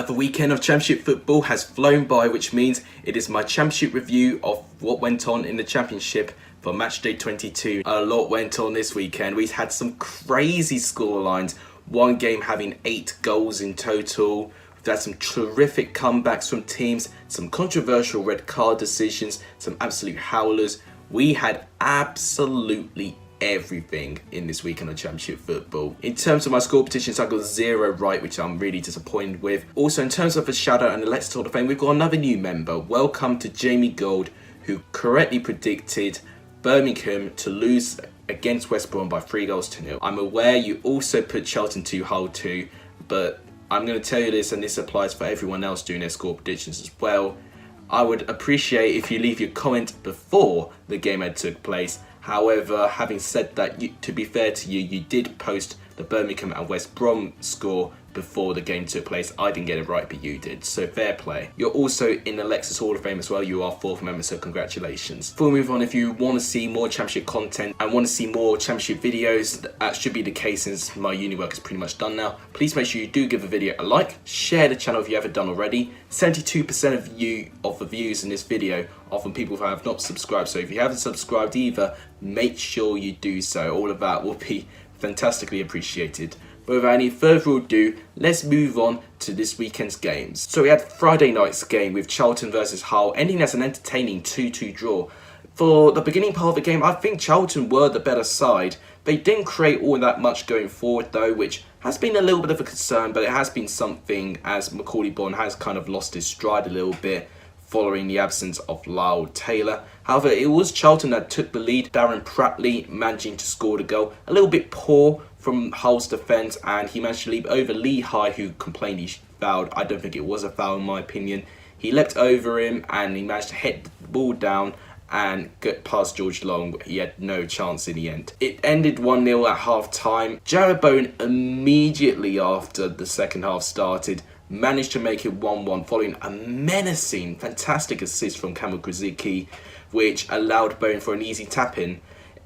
Another weekend of Championship football has flown by, which means it is my Championship review of what went on in the Championship for Matchday 22. A lot went on this weekend. We had some crazy scorelines, one game having 8 goals in total. We've had some terrific comebacks from teams, some controversial red card decisions, some absolute howlers. We had absolutely everything in this weekend of Championship football. In terms of my score petitions, I got 0 right, which I'm really disappointed with. Also, in terms of a shout out and the Let's Talk of Fame, we've got another new member. Welcome to Jamie Goold, who correctly predicted Birmingham to lose against West Brom by 3-0. I'm aware you also put Charlton to Hull too, but I'm going to tell you this, and this applies for everyone else doing their score predictions as well. I would appreciate if you leave your comment before the game had took place. However, having said that, to be fair to you, you did post the Birmingham and West Brom score before the game took place. I didn't get it right, but you did, so fair play. You're also in the Lexus Hall of Fame as well. You are 4th member, so congratulations. Before we move on, if you want to see more Championship content and want to see more Championship videos, that should be the case since my uni work is pretty much done now. Please make sure you do give the video a like, share the channel if you haven't done already. 72% of the views in this video are from people who have not subscribed, so if you haven't subscribed either, make sure you do so. All of that will be fantastically appreciated. But without any further ado, let's move on to this weekend's games. So we had Friday night's game with Charlton versus Hull, ending as an entertaining 2-2 draw. For the beginning part of the game, I think Charlton were the better side. They didn't create all that much going forward though, which has been a little bit of a concern, but it has been something as Macaulay Bonne has kind of lost his stride a little bit following the absence of Lyle Taylor. However, it was Charlton that took the lead, Darren Pratley managing to score the goal. A little bit poor from Hull's defence, and he managed to leap over Lehigh, who complained he fouled. I don't think it was a foul in my opinion. He leapt over him and he managed to hit the ball down and get past George Long. He had no chance in the end. It ended 1-0 at half time. Jarrod Bowen immediately after the second half started managed to make it 1-1 following a menacing, fantastic assist from Kamil Grzycki, which allowed Bowen for an easy tap-in.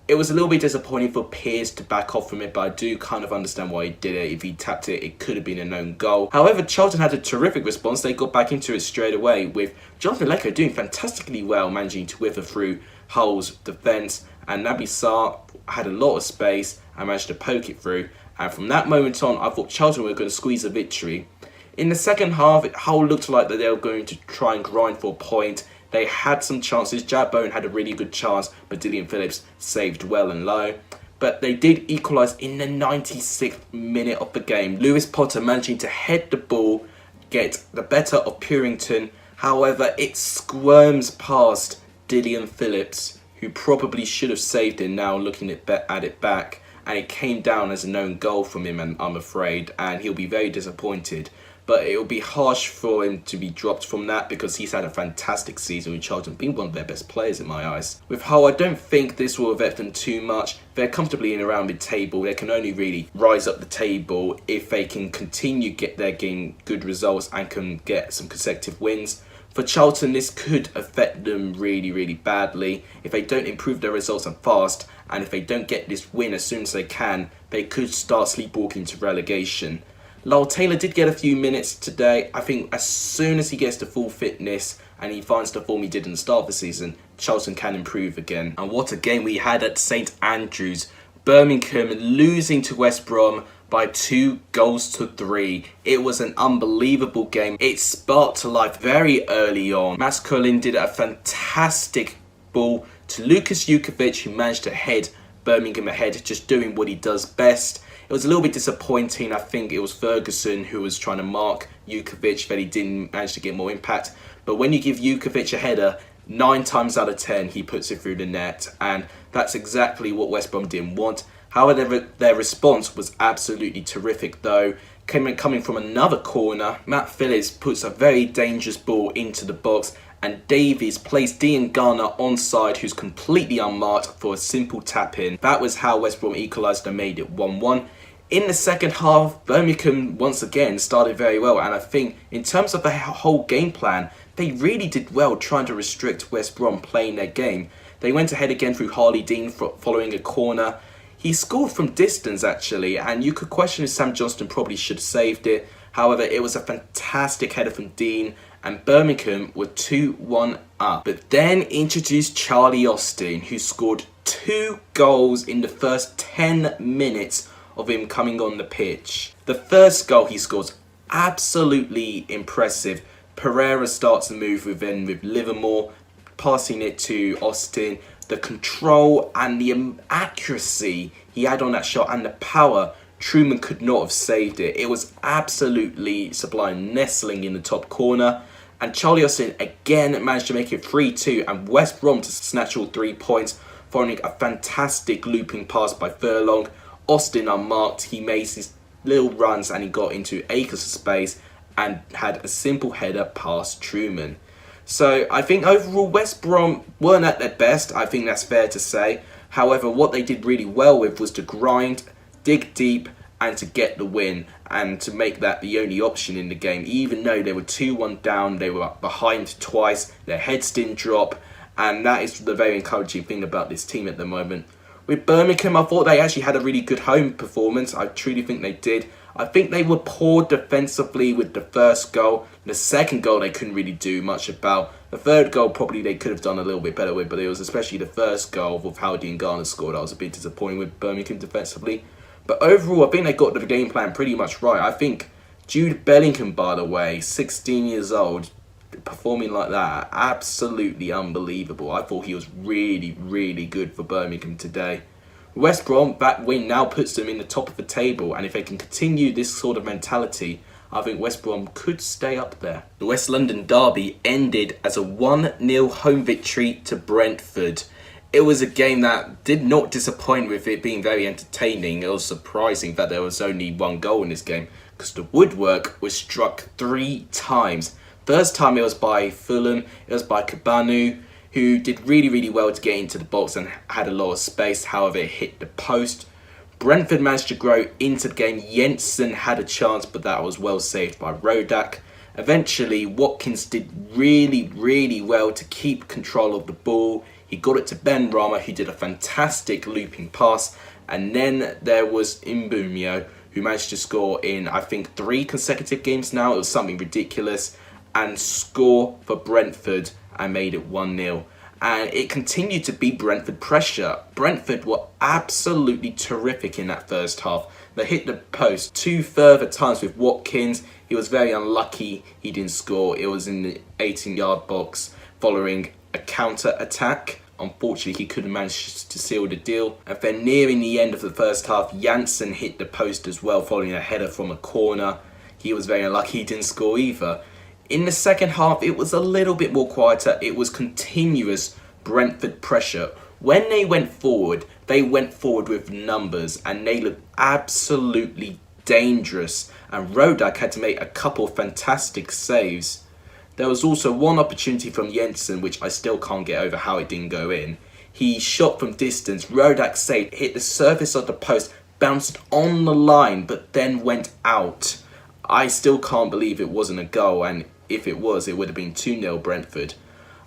It was a little bit disappointing for Pearce to back off from it, but I do kind of understand why he did it. If he tapped it, it could have been a known goal. However, Charlton had a terrific response. They got back into it straight away, with Jonathan Leko doing fantastically well, managing to wither through Hull's defence, and Naby Sarr had a lot of space and managed to poke it through. And from that moment on, I thought Charlton were going to squeeze a victory. In the second half, Hull looked like that they were going to try and grind for a point. They had some chances. Jarrod Bowen had a really good chance, but Dillian Phillips saved well and low. But they did equalise in the 96th minute of the game. Lewis Potter managing to head the ball, get the better of Purington. However, it squirms past Dillian Phillips, who probably should have saved it now looking at it back. And it came down as a known goal from him, and I'm afraid, and he'll be very disappointed. But it will be harsh for him to be dropped from that because he's had a fantastic season with Charlton, being one of their best players in my eyes. With Hull, I don't think this will affect them too much. They're comfortably in around mid-table. They can only really rise up the table if they can continue get their game good results and can get some consecutive wins. For Charlton, this could affect them really, really badly. If they don't improve their results fast, and if they don't get this win as soon as they can, they could start sleepwalking to relegation. Lyle Taylor did get a few minutes today. I think as soon as he gets to full fitness and he finds the form he did in the start of the season, Charlton can improve again. And what a game we had at St Andrews. Birmingham losing to West Brom by 2-3. It was an unbelievable game. It sparked to life very early on. Max Cullen did a fantastic ball to Lukas Jukovic, who managed to head Birmingham ahead, just doing what he does best. It was a little bit disappointing. I think it was Ferguson who was trying to mark Jukovic, that he didn't manage to get more impact. But when you give Jukovic a header, 9 times out of 10 he puts it through the net, and that's exactly what West Brom didn't want. However, their response was absolutely terrific though. Coming from another corner, Matt Phillips puts a very dangerous ball into the box, and Davies placed Dean Garner onside, who's completely unmarked, for a simple tap-in. That was how West Brom equalised and made it 1-1. In the second half, Birmingham once again started very well, and I think in terms of the whole game plan, they really did well trying to restrict West Brom playing their game. They went ahead again through Harley Dean following a corner. He scored from distance actually, and you could question if Sam Johnston probably should have saved it. However, it was a fantastic header from Dean, and Birmingham were 2-1 up. But then introduced Charlie Austin, who scored 2 goals in the first 10 minutes of him coming on the pitch. The first goal he scores, absolutely impressive. Pereira starts the move with Livermore, passing it to Austin. The control and the accuracy he had on that shot and the power, Truman could not have saved it. It was absolutely sublime, nestling in the top corner. And Charlie Austin again managed to make it 3-2 and West Brom to snatch all 3 points following a fantastic looping pass by Furlong. Austin unmarked, he made his little runs and he got into acres of space and had a simple header past Truman. So I think overall West Brom weren't at their best, I think that's fair to say. However, what they did really well with was to grind, dig deep and to get the win and to make that the only option in the game. Even though they were 2-1 down, they were behind twice, their heads didn't drop, and that is the very encouraging thing about this team at the moment. With Birmingham, I thought they actually had a really good home performance. I truly think they did. I think they were poor defensively with the first goal. The second goal they couldn't really do much about. The third goal probably they could have done a little bit better with, but it was especially the first goal with how Dean Garner scored. I was a bit disappointed with Birmingham defensively. But overall, I think they got the game plan pretty much right. I think Jude Bellingham, by the way, 16 years old, performing like that, absolutely unbelievable. I thought he was really, really good for Birmingham today. West Brom, that win now puts them in the top of the table, and if they can continue this sort of mentality, I think West Brom could stay up there. The West London derby ended as a 1-0 home victory to Brentford. It was a game that did not disappoint with it being very entertaining. It was surprising that there was only 1 goal in this game because the woodwork was struck 3 times. First time it was by Fulham, it was by Cabanu, who did really, really well to get into the box and had a lot of space. However, it hit the post. Brentford managed to grow into the game. Jensen had a chance, but that was well saved by Rodak. Eventually, Watkins did really, really well to keep control of the ball. He got it to Ben Rama, who did a fantastic looping pass. And then there was Mbumio, who managed to score in, I think, 3 consecutive games now. It was something ridiculous. And score for Brentford and made it 1-0. And it continued to be Brentford pressure. Brentford were absolutely terrific in that first half. They hit the post 2 further times with Watkins. He was very unlucky he didn't score. It was in the 18-yard box following a counter-attack. Unfortunately, he couldn't manage to seal the deal. And then nearing the end of the first half, Janssen hit the post as well following a header from a corner. He was very unlucky he didn't score either. In the second half, it was a little bit more quieter. It was continuous Brentford pressure. When they went forward with numbers and they looked absolutely dangerous. And Rodak had to make a couple of fantastic saves. There was also one opportunity from Jensen, which I still can't get over how it didn't go in. He shot from distance. Rodak saved, hit the surface of the post, bounced on the line, but then went out. I still can't believe it wasn't a goal, and if it was, it would have been 2-0 Brentford.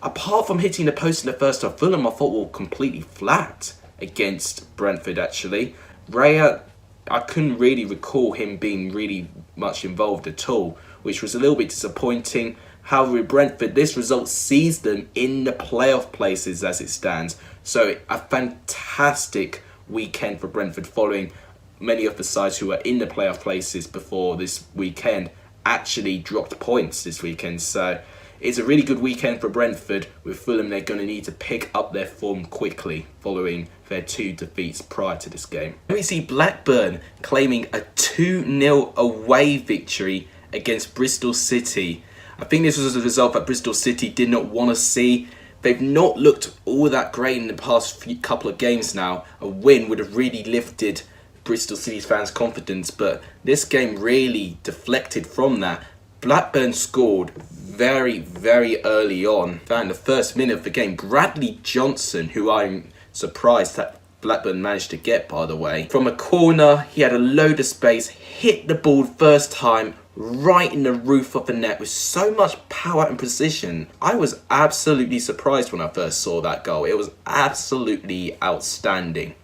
Apart from hitting the post in the first half, Fulham I thought were completely flat against Brentford actually. Raya, I couldn't really recall him being really much involved at all, which was a little bit disappointing. However, with Brentford, this result sees them in the playoff places as it stands. So a fantastic weekend for Brentford following many of the sides who were in the playoff places before this weekend actually dropped points this weekend. So it's a really good weekend for Brentford. With Fulham, they're going to need to pick up their form quickly following their 2 defeats prior to this game. We see Blackburn claiming a 2-0 away victory against Bristol City. I think this was a result that Bristol City did not want to see. They've not looked all that great in the past couple of games now. A win would have really lifted Bristol City's fans' confidence, but this game really deflected from that. Blackburn scored very, very early on. In the first minute of the game, Bradley Johnson, who I'm surprised that Blackburn managed to get, by the way, from a corner, he had a load of space, hit the ball first time, right in the roof of the net with so much power and precision. I was absolutely surprised when I first saw that goal. It was absolutely outstanding.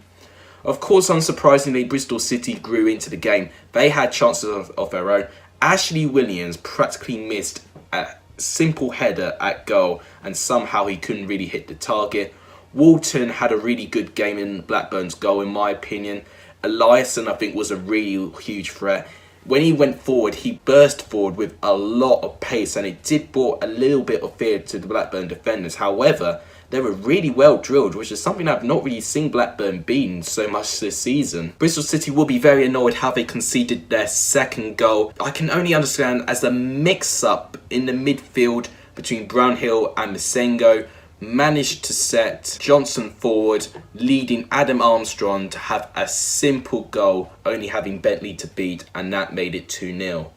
Of course, unsurprisingly, Bristol City grew into the game. They had chances of their own, Ashley Williams practically missed a simple header at goal and somehow he couldn't really hit the target. Walton had a really good game in Blackburn's goal in my opinion. Eliasson I think was a really huge threat. When he went forward, he burst forward with a lot of pace and it did brought a little bit of fear to the Blackburn defenders. However, they were really well drilled, which is something I've not really seen Blackburn beaten so much this season. Bristol City will be very annoyed how they conceded their second goal. I can only understand as a mix-up in the midfield between Brownhill and Masengo managed to set Johnson forward, leading Adam Armstrong to have a simple goal, only having Bentley to beat, and that made it 2-0.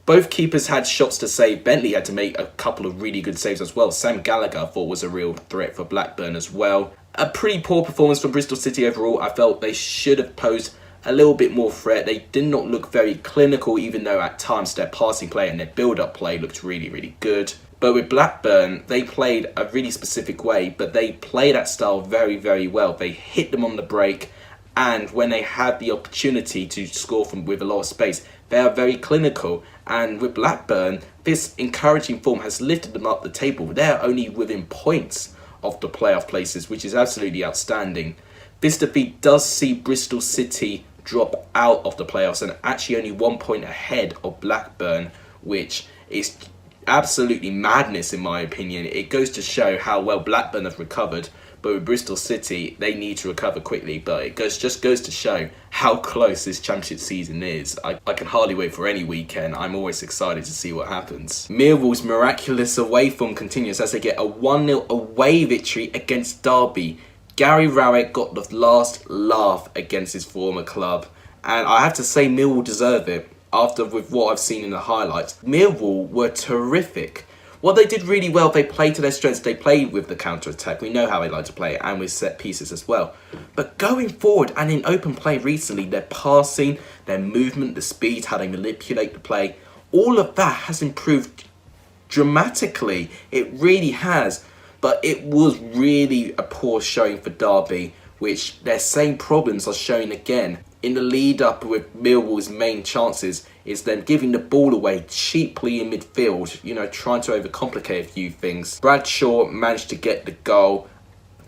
Both keepers had shots to save. Bentley had to make a couple of really good saves as well. Sam Gallagher I thought was a real threat for Blackburn as well. A pretty poor performance from Bristol City overall. I felt they should have posed a little bit more threat. They did not look very clinical, even though at times their passing play and their build-up play looked really, really good. But with Blackburn, they played a really specific way, but they play that style very, very well. They hit them on the break, and when they had the opportunity to score from with a lot of space, they are very clinical. And with Blackburn, this encouraging form has lifted them up the table. They're only within points of the playoff places, which is absolutely outstanding. This defeat does see Bristol City drop out of the playoffs and actually only 1 point ahead of Blackburn, which is absolutely madness in my opinion. It goes to show how well Blackburn have recovered, but with Bristol City they need to recover quickly. But it just goes to show how close this championship season is. I can hardly wait for any weekend. I'm always excited to see what happens. Millwall's miraculous away form continues as they get a 1-0 away victory against Derby. Gary Rowett got the last laugh against his former club, and I have to say Millwall deserve it. After with what I've seen in the highlights, Millwall were terrific. What they did really well, they played to their strengths. They played with the counter-attack. We know how they like to play, and with set pieces as well. But going forward and in open play recently, their passing, their movement, the speed, how they manipulate the play, all of that has improved dramatically. It really has. But it was really a poor showing for Derby, which their same problems are showing again. In the lead up with Millwall's main chances is them giving the ball away cheaply in midfield, trying to overcomplicate a few things. Bradshaw managed to get the goal.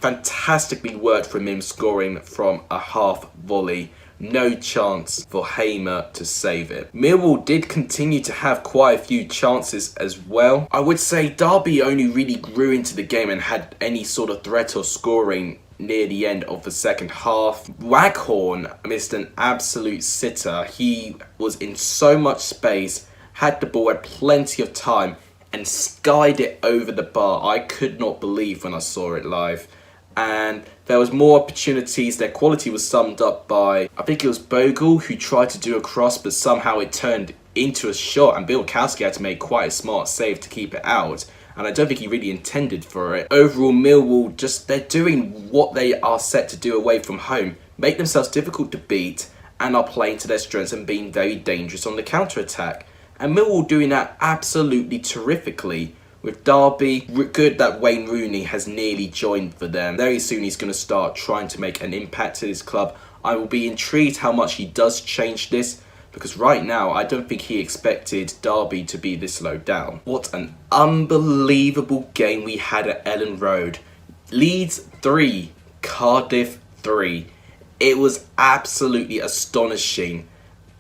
Fantastically worked from him, scoring from a half volley. No chance for Hamer to save it. Millwall did continue to have quite a few chances as well. I would say Derby only really grew into the game and had any sort of threat or scoring near the end of the second half. Waghorn missed an absolute sitter. He was in so much space, had the ball, had plenty of time, and skied it over the bar. I could not believe when I saw it live. And there was more opportunities. Their quality was summed up by, I think it was Bogle, who tried to do a cross, but somehow it turned into a shot, and Bielkowski had to make quite a smart save to keep it out. And I don't think he really intended for it. Overall, Millwall, they're doing what they are set to do away from home. Make themselves difficult to beat and are playing to their strengths and being very dangerous on the counter-attack. And Millwall doing that absolutely terrifically. With Derby, good that Wayne Rooney has nearly joined for them. Very soon he's going to start trying to make an impact at his club. I will be intrigued how much he does change this, because right now I don't think he expected Derby to be this low down. What an unbelievable game we had at Ellen Road. Leeds 3, Cardiff 3. It was absolutely astonishing.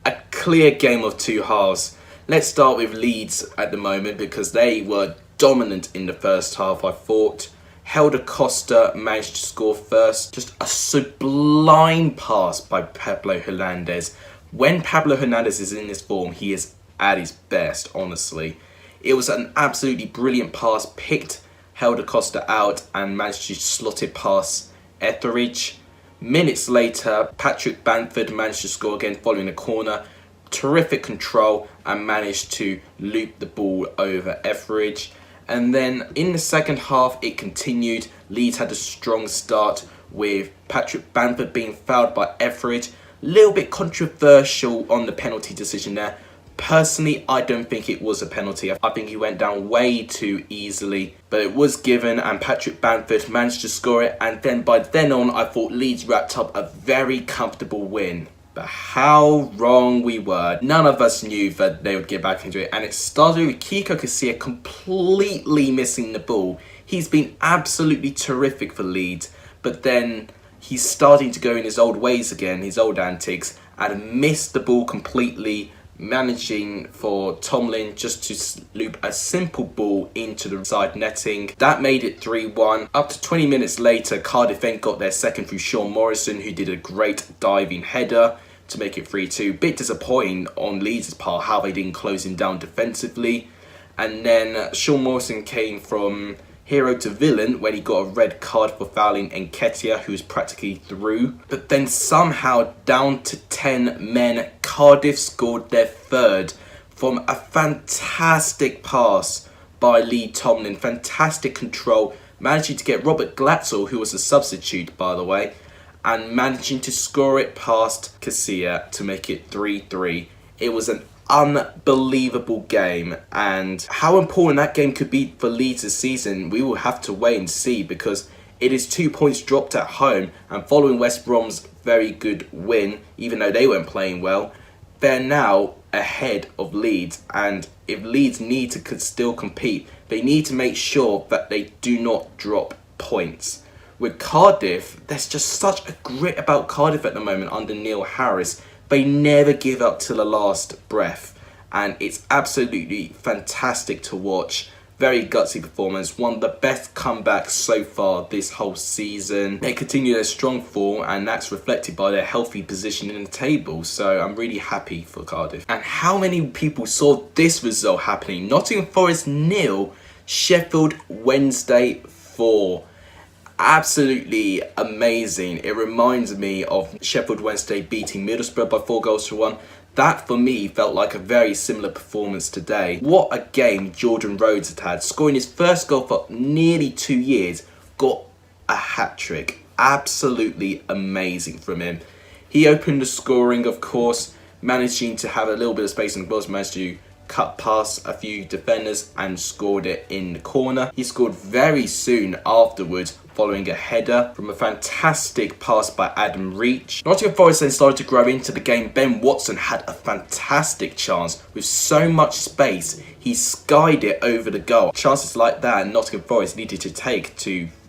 A clear game of two halves. Let's start with Leeds at the moment because they were dominant in the first half, I thought. Helder Costa managed to score first. Just a sublime pass by Pablo Hernandez. When Pablo Hernandez is in this form, he is at his best, honestly. It was an absolutely brilliant pass, picked Helder Costa out and managed to slot it past Etheridge. Minutes later, Patrick Bamford managed to score again following a corner. Terrific control and managed to loop the ball over Etheridge. And then in the second half, it continued. Leeds had a strong start with Patrick Bamford being fouled by Etheridge. Little bit controversial on the penalty decision there. Personally, I don't think it was a penalty. I think he went down way too easily. But it was given and Patrick Bamford managed to score it. And then by then on, I thought Leeds wrapped up a very comfortable win. But how wrong we were. None of us knew that they would get back into it. And it started with Kiko Casilla completely missing the ball. He's been absolutely terrific for Leeds. But then he's starting to go in his old ways again, his old antics, and missed the ball completely, managing for Tomlin just to loop a simple ball into the side netting. That made it 3-1. Up to 20 minutes later, Cardiff then got their second through Sean Morrison, who did a great diving header to make it 3-2. Bit disappointing on Leeds' part how they didn't close him down defensively. And then Sean Morrison came from hero to villain when he got a red card for fouling Nketiah, who was practically through. But then somehow, down to 10 men, Cardiff scored their third from a fantastic pass by Lee Tomlin. Fantastic control, managing to get Robert Glatzel, who was a substitute by the way, and managing to score it past Casilla to make it 3-3. It was an unbelievable game, and how important that game could be for Leeds this season, we will have to wait and see, because it is 2 points dropped at home, and following West Brom's very good win, even though they weren't playing well, they're now ahead of Leeds. And if Leeds need to still compete, they need to make sure that they do not drop points. With Cardiff, there's just such a grit about Cardiff at the moment under Neil Harris. They never give up till the last breath, and it's absolutely fantastic to watch. Very gutsy performance, one of the best comebacks so far this whole season. They continue their strong form, and that's reflected by their healthy position in the table, so I'm really happy for Cardiff. And how many people saw this result happening? Nottingham Forest 0, Sheffield Wednesday 4. Absolutely amazing. It reminds me of Sheffield Wednesday beating Middlesbrough by 4-1. That for me felt like a very similar performance today. What a game Jordan Rhodes had, scoring his first goal for nearly 2 years, got a hat-trick. Absolutely amazing from him. He opened the scoring, of course, managing to have a little bit of space on the ball, managed to cut past a few defenders and scored it in the corner. He scored very soon afterwards, following a header from a fantastic pass by Adam Reach. Nottingham Forest then started to grow into the game. Ben Watson had a fantastic chance. With so much space, he skied it over the goal. Chances like that Nottingham Forest needed to take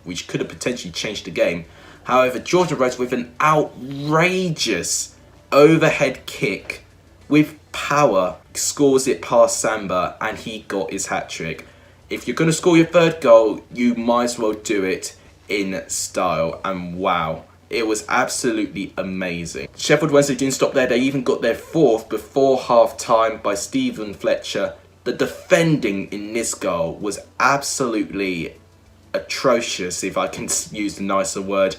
which could have potentially changed the game. However, Jordan Rhodes with an outrageous overhead kick with power scores it past Samba, and he got his hat-trick. If you're going to score your third goal, you might as well do it in style, and wow, it was absolutely amazing. Sheffield Wednesday didn't stop there. They even got their fourth before half-time by Stephen Fletcher. The defending in this goal was absolutely atrocious, if I can use the nicer word.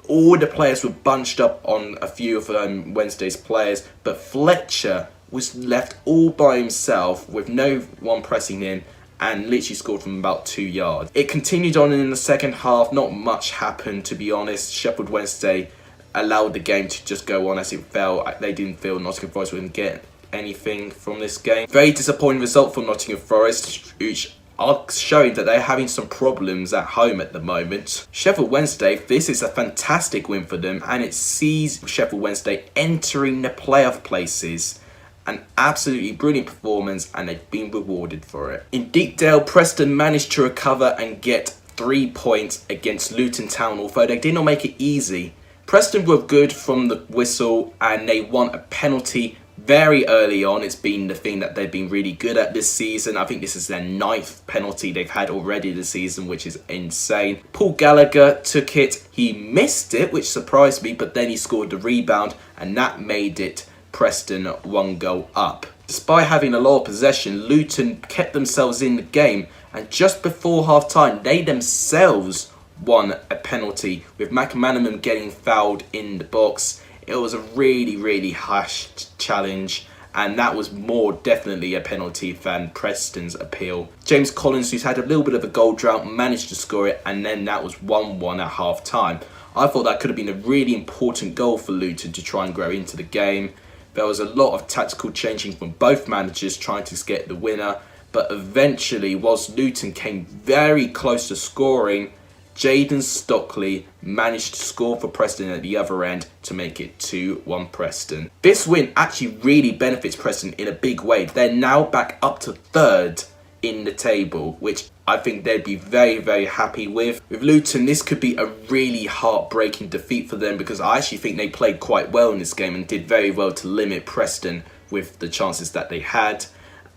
All the players were bunched up on a few of Wednesday's players, but Fletcher was left all by himself with no one pressing him, and literally scored from about 2 yards. It continued on in the second half. Not much happened, to be honest. Sheffield Wednesday allowed the game to just go on as it fell. They didn't feel Nottingham Forest wouldn't get anything from this game. Very disappointing result for Nottingham Forest, which are showing that they're having some problems at home at the moment. Sheffield Wednesday, this is a fantastic win for them, and it sees Sheffield Wednesday entering the playoff places. An absolutely brilliant performance, and they've been rewarded for it. In Deepdale, Preston managed to recover and get 3 points against Luton Town, although they did not make it easy. Preston were good from the whistle, and they won a penalty very early on. It's been the thing that they've been really good at this season. I think this is their 9th penalty they've had already this season, which is insane. Paul Gallagher took it. He missed it, which surprised me, but then he scored the rebound, and that made it Preston 1 goal up. Despite having a lot of possession, Luton kept themselves in the game, and just before half-time, they themselves won a penalty, with McManaman getting fouled in the box. It was a really harsh challenge, and that was more definitely a penalty than Preston's appeal. James Collins, who's had a little bit of a goal drought, managed to score it, and then that was 1-1 at half-time. I thought that could have been a really important goal for Luton to try and grow into the game. There was a lot of tactical changing from both managers trying to get the winner, but eventually, whilst Luton came very close to scoring, Jayden Stockley managed to score for Preston at the other end to make it 2-1 Preston. This win actually really benefits Preston in a big way. They're now back up to 3rd in the table, which I think they'd be very, very happy with. With Luton, this could be a really heartbreaking defeat for them because I actually think they played quite well in this game and did very well to limit Preston with the chances that they had.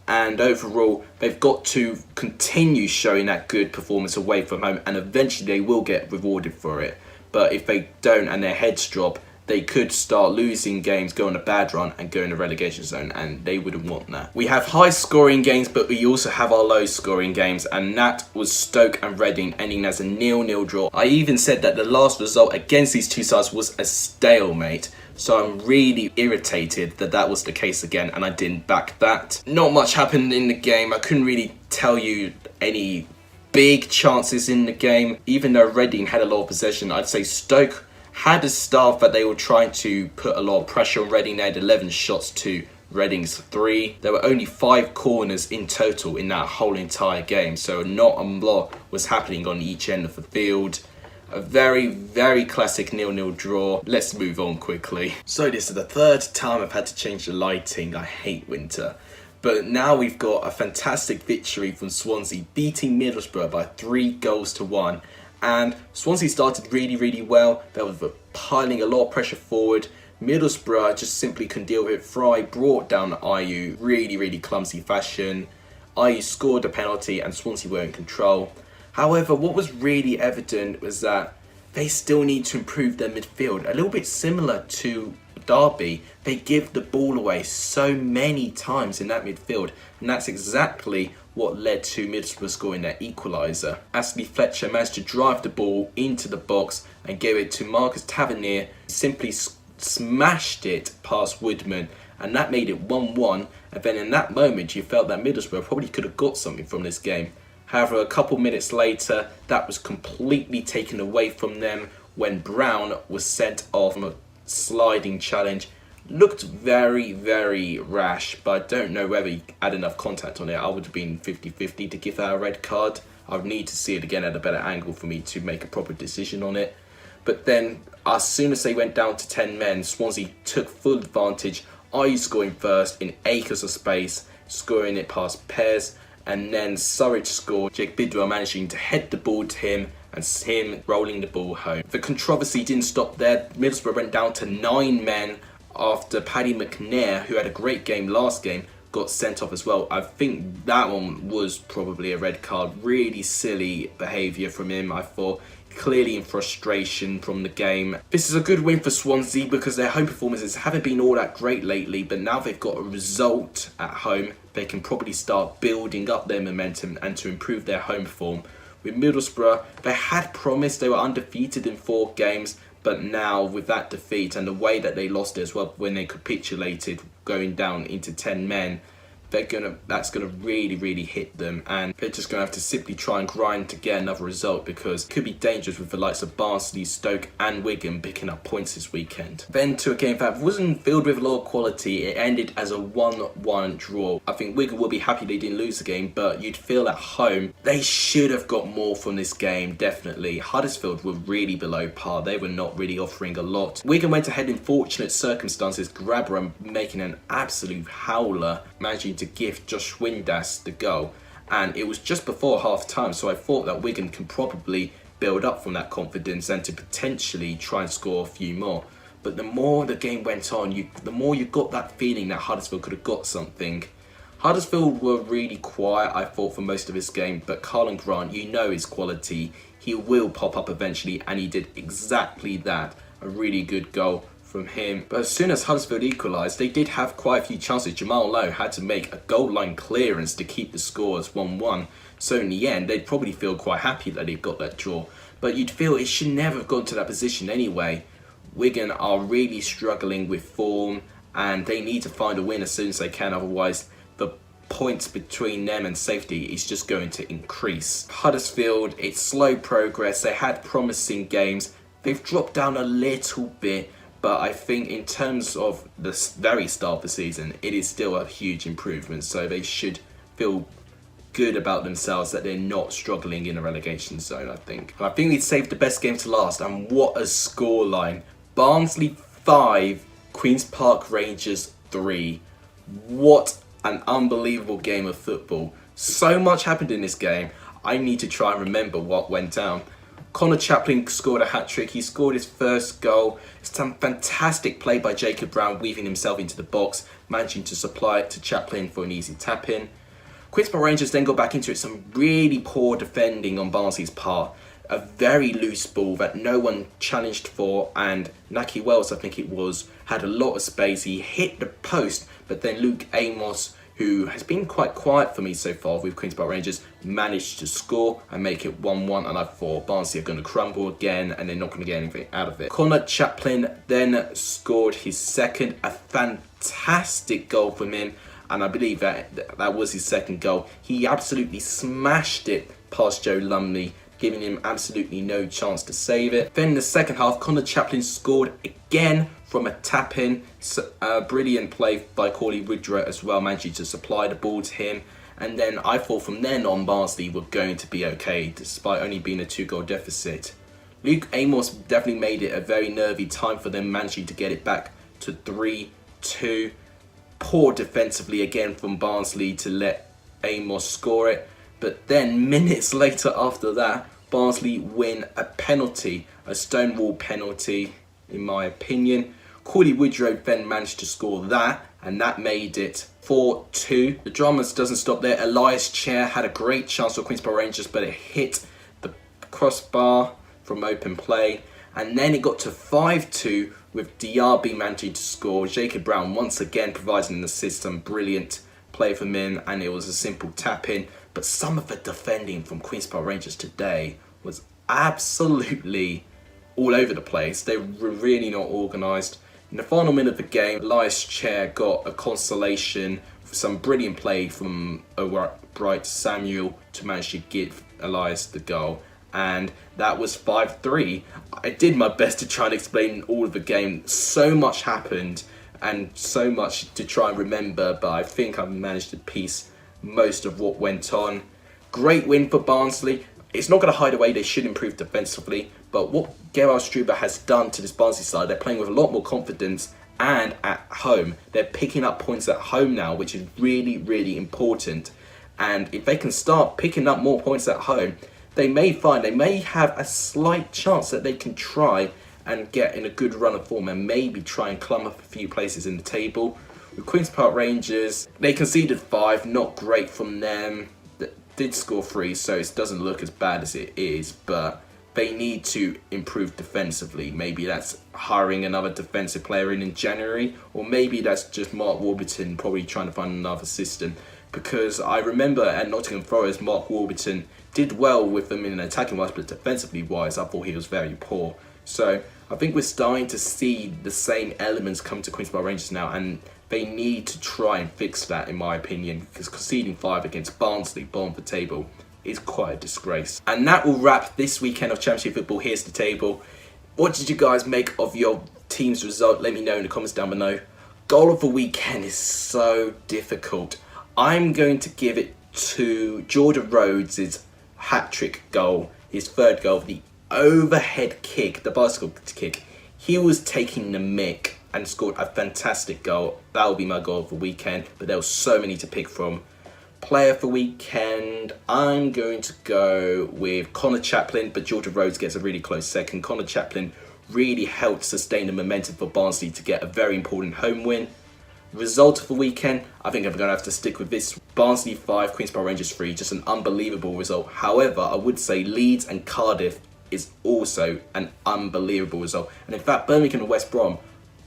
And overall, they've got to continue showing that good performance away from home, and eventually they will get rewarded for it. But if they don't and their heads drop, they could start losing games, go on a bad run and go in the relegation zone, and they wouldn't want that. We have high scoring games, but we also have our low scoring games, and that was Stoke and Reading ending as a 0-0 draw. I even said that the last result against these two sides was a stalemate, so I'm really irritated that that was the case again, and I didn't back that. Not much happened in the game. I couldn't really tell you any big chances in the game. Even though Reading had a lot of possession, I'd say Stoke had a staff that they were trying to put a lot of pressure on Reading. They had 11 shots to Reading's 3. There were only 5 corners in total in that whole entire game, so not a lot was happening on each end of the field. A very, very classic 0-0 draw. Let's move on quickly. So this is the 3rd time I've had to change the lighting. I hate winter. But now we've got a fantastic victory from Swansea, beating Middlesbrough by 3-1. And Swansea started really, really well. They were piling a lot of pressure forward. Middlesbrough just simply couldn't deal with it. Fry brought down Ayew, really, really clumsy fashion. Ayew scored a penalty and Swansea were in control. However, what was really evident was that they still need to improve their midfield. A little bit similar to Derby, they give the ball away so many times in that midfield, and that's exactly what led to Middlesbrough scoring their equaliser. Ashley Fletcher managed to drive the ball into the box and gave it to Marcus Tavernier. Simply smashed it past Woodman, and that made it 1-1. And then in that moment, you felt that Middlesbrough probably could have got something from this game. However, a couple minutes later, that was completely taken away from them when Brown was sent off from a sliding challenge. Looked very, very rash, but I don't know whether he had enough contact on it. I would have been 50-50 to give that a red card. I would need to see it again at a better angle for me to make a proper decision on it. But then, as soon as they went down to 10 men, Swansea took full advantage. Ayew scoring first in acres of space, scoring it past Pez, and then Surridge scored. Jake Bidwell managing to head the ball to him, and him rolling the ball home. The controversy didn't stop there. Middlesbrough went down to 9 men after Paddy McNair, who had a great game last game, got sent off as well. I think that one was probably a red card. Really silly behaviour from him, I thought. Clearly in frustration from the game. This is a good win for Swansea because their home performances haven't been all that great lately, but now they've got a result at home, they can probably start building up their momentum and to improve their home form. With Middlesbrough, they had promised they were undefeated in 4 games, but now with that defeat and the way that they lost it as well when they capitulated going down into 10 men, that's gonna really, really hit them, and they're just gonna have to simply try and grind to get another result because it could be dangerous with the likes of Barnsley, Stoke and Wigan picking up points this weekend. Then to a game that wasn't filled with a lot of quality, it ended as a 1-1 draw. I think Wigan will be happy they didn't lose the game, but you'd feel at home they should have got more from this game, definitely. Huddersfield were really below par, they were not really offering a lot. Wigan went ahead in fortunate circumstances, Grabber making an absolute howler, managing to give Josh Windass the goal, and it was just before half time, so I thought that Wigan can probably build up from that confidence and to potentially try and score a few more. But the more the game went on, the more you got that feeling that Huddersfield could have got something. Huddersfield were really quiet, I thought, for most of this game, but Carlton Grant, you know his quality, he will pop up eventually, and he did exactly that. A really good goal from him. But as soon as Huddersfield equalised, they did have quite a few chances. Jamal Lowe had to make a goal line clearance to keep the score as 1-1. So in the end, they'd probably feel quite happy that they got that draw. But you'd feel it should never have gone to that position anyway. Wigan are really struggling with form and they need to find a win as soon as they can, otherwise the points between them and safety is just going to increase. Huddersfield, it's slow progress. They had promising games. They've dropped down a little bit, but I think in terms of the very start of the season, it is still a huge improvement. So they should feel good about themselves that they're not struggling in a relegation zone, I think. And I think we'd saved the best game to last, and what a scoreline. Barnsley 5, Queen's Park Rangers 3. What an unbelievable game of football. So much happened in this game, I need to try and remember what went down. Connor Chaplin scored a hat-trick. He scored his first goal. Some fantastic play by Jacob Brown, weaving himself into the box, managing to supply it to Chaplin for an easy tap-in. Queen's Park Rangers then got back into it. Some really poor defending on Barnsley's part. A very loose ball that no one challenged for, and Naki Wells, I think it was, had a lot of space. He hit the post, but then Luke Amos, who has been quite quiet for me so far with Queen's Park Rangers, managed to score and make it 1-1, and I thought Barnsley are going to crumble again and they're not going to get anything out of it. Connor Chaplin then scored his second, a fantastic goal from him, and I believe that was his second goal. He absolutely smashed it past Joe Lumley, giving him absolutely no chance to save it. Then in the second half, Connor Chaplin scored again from a tap-in. Brilliant play by Corley Woodrow as well, managing to supply the ball to him. And then I thought from then on Barnsley were going to be okay, despite only being a 2-goal deficit. Luke Amos definitely made it a very nervy time for them, managing to get it back to 3-2. Poor defensively again from Barnsley to let Amos score it. But then minutes later after that, Barnsley win a penalty, a Stonewall penalty in my opinion. Corley Woodrow then managed to score that, and that made it 4-2. The drama doesn't stop there. Elias Chair had a great chance for Queen's Park Rangers, but it hit the crossbar from open play. And then it got to 5-2 with Diaby managing to score. Jacob Brown once again providing an assist, some brilliant play from him, and it was a simple tap-in. But some of the defending from Queen's Park Rangers today was absolutely all over the place. They were really not organised. In the final minute of the game, Elias Chair got a consolation for some brilliant play from Bright Samuel to manage to give Elias the goal. And that was 5-3. I did my best to try and explain all of the game. So much happened and so much to try and remember, but I think I've managed to piece most of what went on. Great win for Barnsley. It's not going to hide away they should improve defensively, but what Gerard Struber has done to this Barnsley side, they're playing with a lot more confidence, and at home they're picking up points at home now, which is really, really important. And if they can start picking up more points at home, they may have a slight chance that they can try and get in a good run of form and maybe try and climb up a few places in the table. With Queen's Park Rangers, they conceded 5, not great from them. They did score 3, so it doesn't look as bad as it is, but they need to improve defensively. Maybe that's hiring another defensive player in January, or maybe that's just Mark Warburton probably trying to find another system. Because I remember at Nottingham Forest, Mark Warburton did well with them in attacking wise, but defensively wise, I thought he was very poor. So I think we're starting to see the same elements come to Queen's Park Rangers now, and they need to try and fix that, in my opinion, because conceding 5 against Barnsley, bottom of the table, is quite a disgrace. And that will wrap this weekend of Championship football. Here's the table. What did you guys make of your team's result? Let me know in the comments down below. Goal of the weekend is so difficult. I'm going to give it to Jordan Rhodes' hat-trick goal, his third goal, the overhead kick, the bicycle kick. He was taking the mick and scored a fantastic goal. That will be my goal of the weekend, but there were so many to pick from. Player for weekend, I'm going to go with Connor Chaplin, but Jordan Rhodes gets a really close second. Connor Chaplin really helped sustain the momentum for Barnsley to get a very important home win. Result of the weekend, I think I'm going to have to stick with this. Barnsley 5, Queen's Park Rangers 3, just an unbelievable result. However, I would say Leeds and Cardiff is also an unbelievable result. And in fact, Birmingham and West Brom,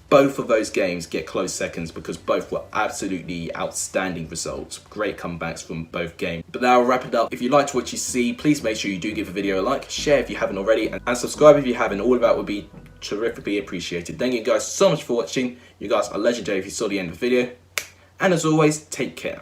both of those games get close seconds because both were absolutely outstanding results. Great comebacks from both games. But now I'll wrap it up. If you liked what you see, please make sure you do give the video a like, share if you haven't already, and subscribe if you haven't. All of that would be terrifically appreciated. Thank you guys so much for watching. You guys are legendary if you saw the end of the video. And as always, take care.